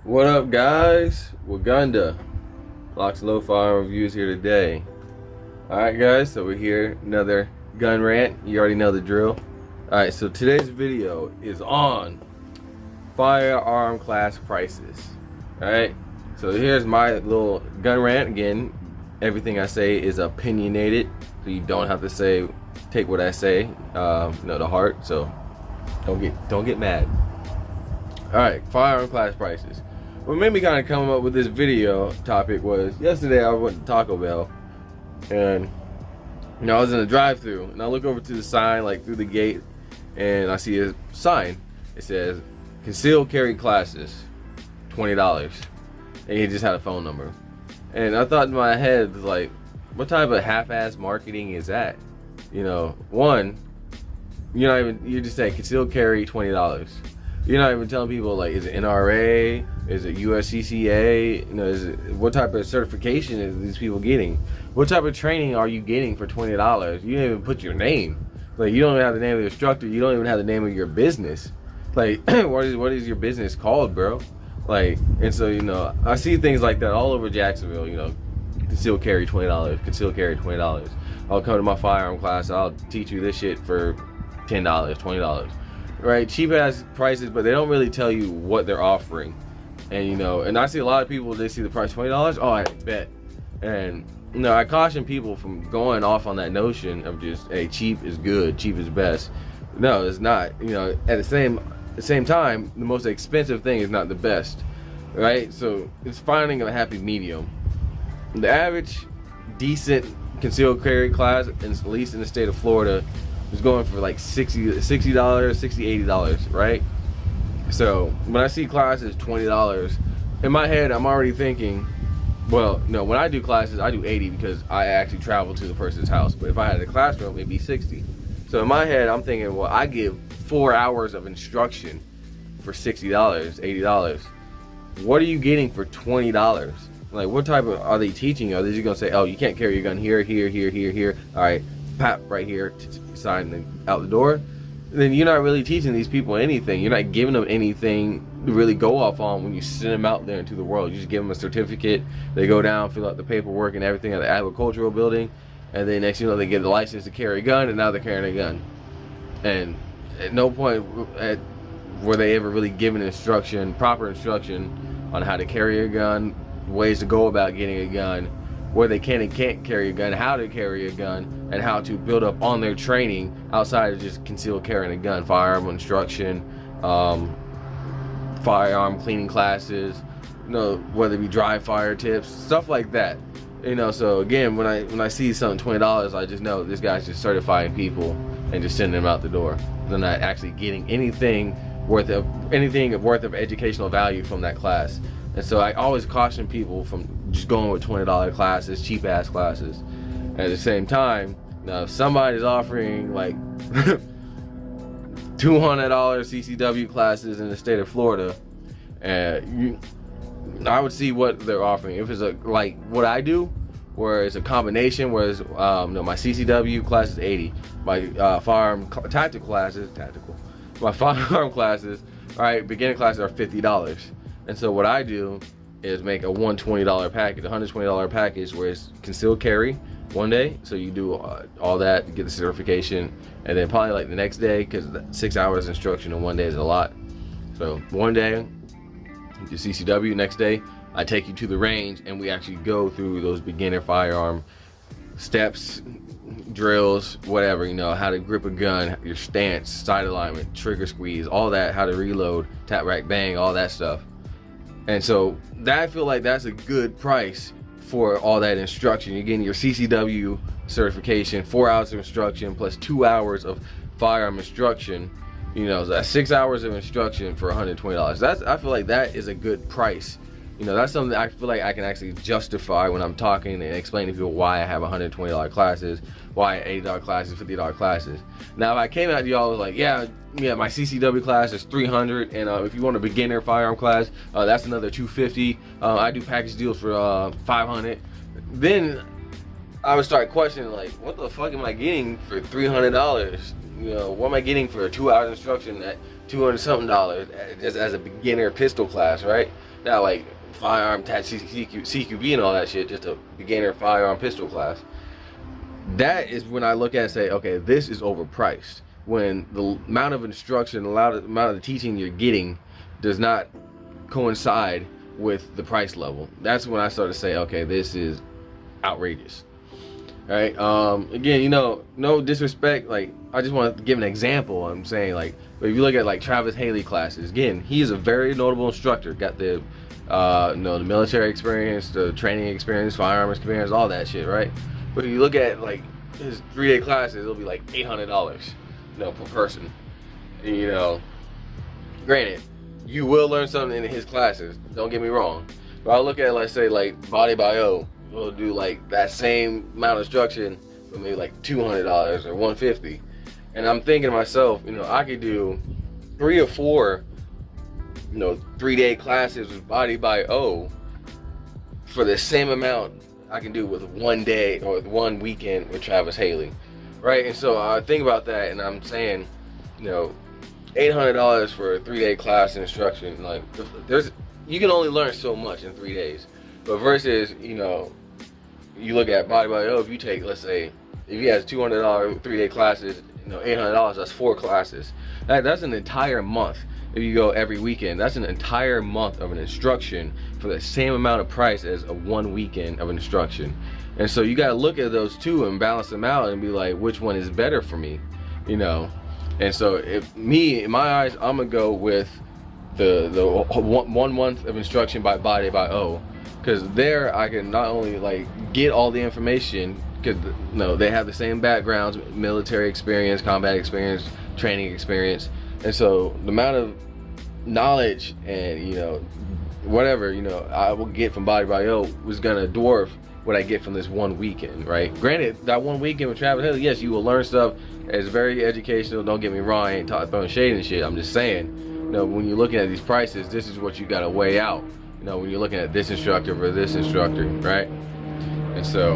What up, guys? Waganda. LocsNLoad Firearm reviews here today. Alright, guys, so we're here, another gun rant. You already know the drill. Alright, so today's video is on firearm class prices. Alright, so here's my little gun rant. Again, everything I say is opinionated, so you don't have to take what I say, to heart. So don't get mad. Alright, firearm class prices. What made me kind of come up with this video topic was yesterday I went to Taco Bell, and I was in the drive-thru, and I look over to the sign, like through the gate, and I see a sign. It says concealed carry classes, $20, and he just had a phone number. And I thought in my head, like, what type of half-ass marketing is that? One, you're just saying concealed carry, $20. You're not even telling people, like, is it NRA? Is it USCCA? What type of certification is these people getting? What type of training are you getting for $20? You didn't even put your name. Like, you don't even have the name of the instructor. You don't even have the name of your business. Like, what is your business called, bro? Like, and so, I see things like that all over Jacksonville, concealed carry, $20, concealed carry, $20. I'll come to my firearm class, I'll teach you this shit for $10, $20. Right, cheap ass prices, but they don't really tell you what they're offering. And and I see a lot of people, they see the price $20, oh, I bet. And I caution people from going off on that notion of just, hey, cheap is good, cheap is best. No, it's not. At the same time, the most expensive thing is not the best, right? So it's finding a happy medium. The average decent concealed carry class, at least in the state of Florida, is going for like $60, $80, right? So when I see classes $20, in my head I'm already thinking, well, no, when I do classes I do 80 because I actually travel to the person's house. But if I had a classroom, it'd be 60. So in my head I'm thinking, well, I give 4 hours of instruction for $60, $80. What are you getting for $20? Like, what type of, are they teaching you? Are they just gonna say, oh, you can't carry your gun here, here, here, here, here, all right, pap, right here, sign, and out the door? Then you're not really teaching these people anything. You're not giving them anything to really go off on when you send them out there into the world. You just give them a certificate, they go down, fill out the paperwork and everything at the agricultural building, and then next they get the license to carry a gun, and now they're carrying a gun. And at no point were they ever really given proper instruction on how to carry a gun, ways to go about getting a gun, where they can and can't carry a gun, how to carry a gun, and how to build up on their training outside of just concealed carrying a gun. Firearm instruction, firearm cleaning classes, whether it be dry fire tips, stuff like that. So again, when I see something $20, I just know this guy's just certifying people and just sending them out the door. They're not actually getting anything worth of educational value from that class. And so I always caution people from just going with $20 classes, cheap ass classes. At the same time, now if somebody's offering like $200 CCW classes in the state of Florida, I would see what they're offering. If it's like what I do, where it's a combination, where it's, my CCW class is 80, my firearm tactical classes, my firearm classes, all right, beginner classes are $50. And so what I do is make a $120 package, $120 package, where it's concealed carry one day. So you do all that, you get the certification, and then probably like the next day, because 6 hours instruction in one day is a lot. So one day, you do CCW, next day, I take you to the range, and we actually go through those beginner firearm steps, drills, whatever, how to grip a gun, your stance, sight alignment, trigger squeeze, all that, how to reload, tap, rack, bang, all that stuff. And so I feel like that's a good price for all that instruction. You're getting your CCW certification, 4 hours of instruction plus 2 hours of firearm instruction. So that's 6 hours of instruction for $120. I feel like that is a good price. That's something that I feel like I can actually justify when I'm talking and explaining to people why I have $120 classes, why $80 classes, $50 classes. Now, if I came out to y'all was like, yeah, my CCW class is $300, and if you want a beginner firearm class, that's another $250. I do package deals for $500. Then I would start questioning, like, what the fuck am I getting for $300? What am I getting for a 2 hour instruction at $200 something just as a beginner pistol class, right? not like firearm, CQB and all that shit, just a beginner firearm pistol class. That is when I look at it and say, okay, this is overpriced. When the amount of instruction, the amount of the teaching you're getting does not coincide with the price level. That's when I start to say, okay, this is outrageous. All right. Again, you know, no disrespect. Like, I just want to give an example. I'm saying, like, if you look at like Travis Haley classes, again, he is a very notable instructor. Got the, you know, the military experience, the training experience, firearm experience, all that shit, right? But if you look at like his 3-day classes, it'll be like $800, you know, per person. And, you know, granted, you will learn something in his classes. Don't get me wrong. But I look at, let's say, like Body by O, we'll do like that same amount of instruction, but maybe like $200 or $150. And I'm thinking to myself, you know, I could do 3 or 4, you know, 3-day classes with Body by O for the same amount I can do with 1 day or 1 weekend with Travis Haley, right? And so I think about that, and I'm saying, you know, $800 for a 3-day class instruction. Like, you can only learn so much in 3 days. But versus, you know, you look at Body by O, if you take, let's say, if he has $200 3-day classes, you know, $800, that's 4 classes. That's an entire month. If you go every weekend, that's an entire month of an instruction for the same amount of price as a 1 weekend of instruction. And so you got to look at those two and balance them out and be like, which one is better for me, you know? And so if me, in my eyes, I'm gonna go with the 1 month of instruction by Body by O, because there I can not only like get all the information, because you know, they have the same backgrounds, military experience, combat experience, training experience. And so the amount of knowledge and, you know, whatever, you know, I will get from Body by O was gonna dwarf what I get from this 1 weekend, right? Granted, that 1 weekend with Travis Haley, yes, you will learn stuff. It's very educational. Don't get me wrong, I ain't throwing shade and shit. I'm just saying, you know, when you're looking at these prices, this is what you gotta weigh out. You know, when you're looking at this instructor versus this instructor, right? And so,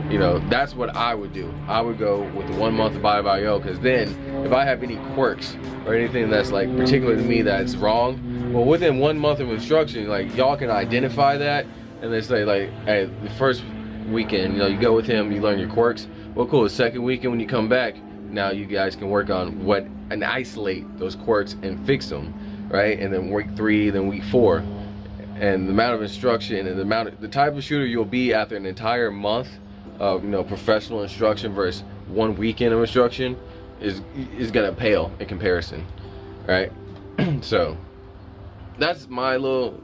you know, that's what I would do. I would go with the 1 month of Body by O, because then if I have any quirks or anything that's like particular to me that's wrong, well, within 1 month of instruction, like, y'all can identify that and then say like, hey, the first weekend, you know, you go with him, you learn your quirks. Well, cool, the second weekend when you come back, now you guys can work on what and isolate those quirks and fix them, right? And then week 3, then week 4. And the amount of instruction and the type of shooter you'll be after an entire month of, you know, professional instruction versus 1 weekend of instruction is gonna pale in comparison, right? So that's my little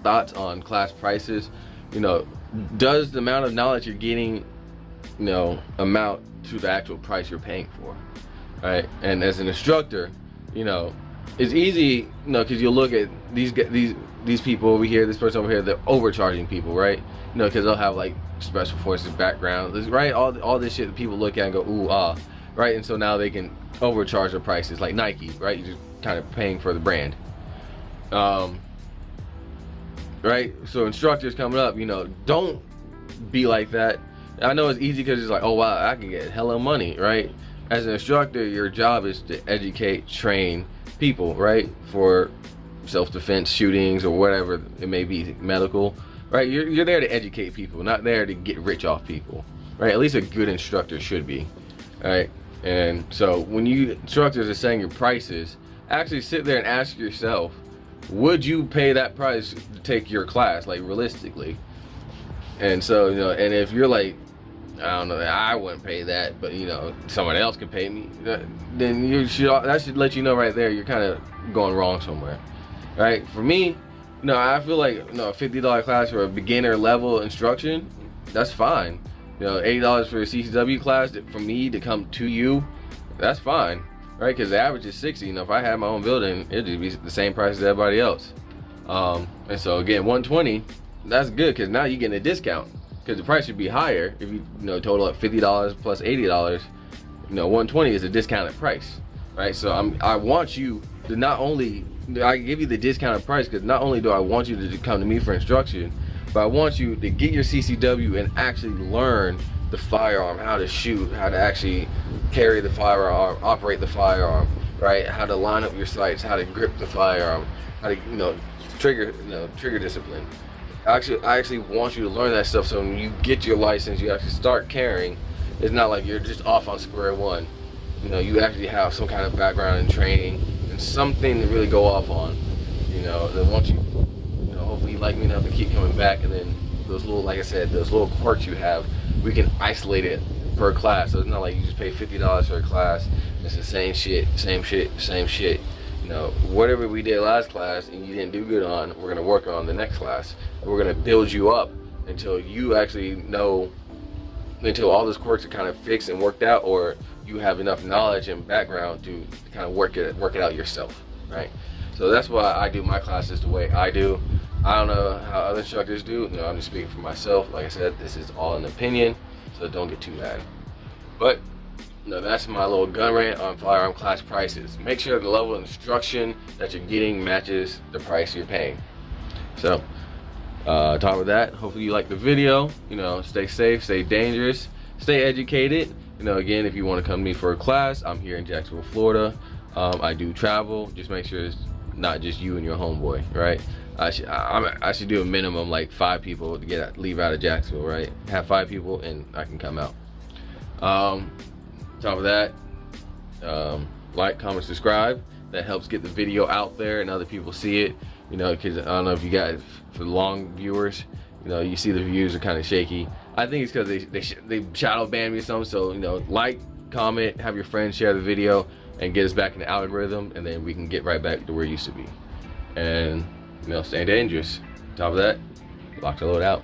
thoughts on class prices. You know, does the amount of knowledge you're getting, you know, amount to the actual price you're paying for, right? And as an instructor, you know, it's easy, you know, because you'll look at these people over here, this person over here, they're overcharging people, right? You know, because they'll have like special forces background, right? All this shit that people look at and go, ooh, ah, right? And so now they can overcharge their prices, like Nike, right? You're just kind of paying for the brand, right? So instructors coming up, you know, don't be like that. I know it's easy because it's like, oh wow, I can get hella money, right? As an instructor, your job is to educate, train people, right? For self-defense shootings or whatever it may be, medical, right? You're there to educate people, not there to get rich off people, right? At least a good instructor should be, right? And so when you instructors are saying your prices, actually sit there and ask yourself, would you pay that price to take your class, like realistically? And so, you know, and if you're like, I don't know, I wouldn't pay that, but you know, someone else can pay me, then that should let you know right there you're kind of going wrong somewhere, right? For me, you know, I feel like, you know, a $50 class for a beginner level instruction, that's fine. You know, $80 for a CCW class for me to come to you, that's fine, right? Because the average is 60. You know, if I had my own building, it'd just be the same price as everybody else. And so again, 120, that's good, because now you're getting a discount. Because the price should be higher if you know, total up $50 plus $80. You know, 120 is a discounted price, right? So I want you to not only, I give you the discounted price because not only do I want you to come to me for instruction, but I want you to get your CCW and actually learn the firearm, how to shoot, how to actually carry the firearm, operate the firearm, right? How to line up your sights, how to grip the firearm, how to, you know, trigger discipline. I actually want you to learn that stuff, so when you get your license, you actually start carrying. It's not like you're just off on square one. You know, you actually have some kind of background and training and something to really go off on. You know, then once you know, hopefully you like me enough to keep coming back, and then those little, like I said, those little quirks you have, we can isolate it per class. So it's not like you just pay $50 for a class. It's the same shit. You know, whatever we did last class and you didn't do good on, we're gonna work on the next class. And we're gonna build you up until you actually know, until all those quirks are kind of fixed and worked out, or you have enough knowledge and background to kind of work it out yourself, right? So that's why I do my classes the way I do. I don't know how other instructors do. You know, I'm just speaking for myself. Like I said, this is all an opinion, so don't get too mad. But no, that's my little gun rant on firearm class prices. Make sure the level of instruction that you're getting matches the price you're paying. So, talk with that. Hopefully you like the video. You know, stay safe, stay dangerous, stay educated. You know, again, if you want to come to me for a class, I'm here in Jacksonville, Florida. I do travel. Just make sure it's not just you and your homeboy, right? I should do a minimum like 5 people to leave out of Jacksonville, right? Have 5 people and I can come out. Top of that, like, comment, subscribe. That helps get the video out there and other people see it. You know, because I don't know if you guys, for long viewers, you know, you see the views are kind of shaky. I think it's because they shadow banned me or something. So, you know, like, comment, have your friends share the video, and get us back in the algorithm, and then we can get right back to where it used to be. And, you know, stay dangerous. Top of that, LocsNLoad out.